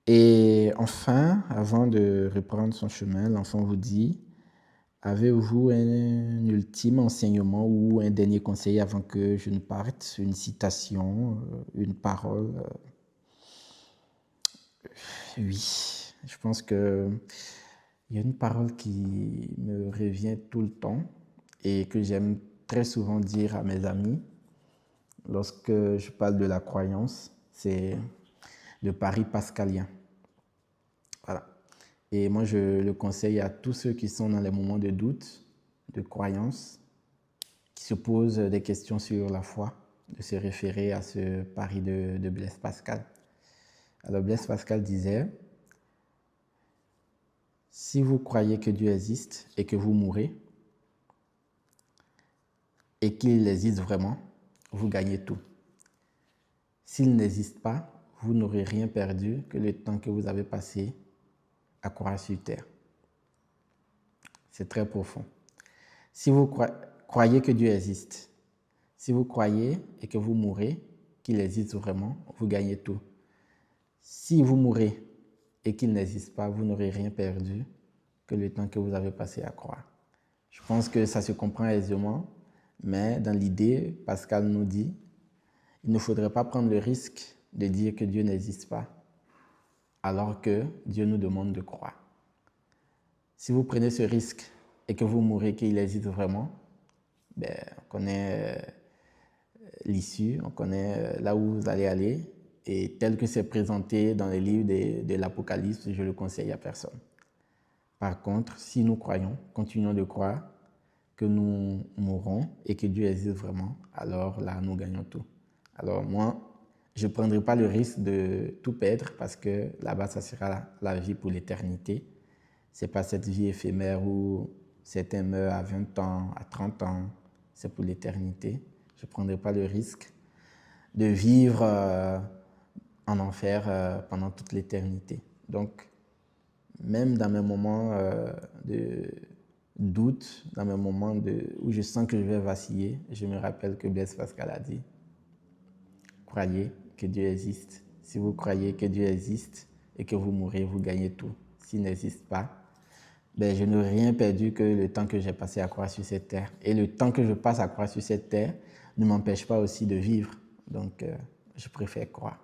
Et enfin, avant de reprendre son chemin, l'enfant vous dit, avez-vous un ultime enseignement ou un dernier conseil avant que je ne parte? Une citation, une parole? Oui, je pense que il y a une parole qui me revient tout le temps et que j'aime très souvent dire à mes amis lorsque je parle de la croyance, c'est le pari pascalien. Voilà. Et moi, je le conseille à tous ceux qui sont dans les moments de doute, de croyance, qui se posent des questions sur la foi, de se référer à ce pari de Blaise Pascal. Alors Blaise Pascal disait, si vous croyez que Dieu existe et que vous mourrez, et qu'il existe vraiment, vous gagnez tout. S'il n'existe pas, vous n'aurez rien perdu que le temps que vous avez passé à croire sur terre. C'est très profond. Si vous croyez que Dieu existe, si vous croyez et que vous mourrez, qu'il existe vraiment, vous gagnez tout. Si vous mourrez et qu'il n'existe pas, vous n'aurez rien perdu que le temps que vous avez passé à croire. Je pense que ça se comprend aisément, mais dans l'idée, Pascal nous dit, il ne faudrait pas prendre le risque de dire que Dieu n'existe pas, alors que Dieu nous demande de croire. Si vous prenez ce risque et que vous mourrez qu'il existe vraiment, on connaît l'issue, on connaît là où vous allez aller, et tel que c'est présenté dans les livres de l'Apocalypse, je le conseille à personne. Par contre, si nous croyons, continuons de croire que nous mourrons et que Dieu existe vraiment, alors là, nous gagnons tout. Alors moi, je ne prendrai pas le risque de tout perdre parce que là-bas, ça sera la vie pour l'éternité. Ce n'est pas cette vie éphémère où certains meurent à 20 ans, à 30 ans, c'est pour l'éternité. Je ne prendrai pas le risque de vivre en enfer pendant toute l'éternité. Donc, même dans mes moments de doute, dans mes moments où je sens que je vais vaciller, je me rappelle que Blaise Pascal a dit, croyez que Dieu existe. Si vous croyez que Dieu existe et que vous mourrez, vous gagnez tout. S'il n'existe pas, je n'aurai rien perdu que le temps que j'ai passé à croire sur cette terre. Et le temps que je passe à croire sur cette terre ne m'empêche pas aussi de vivre. Donc, je préfère croire.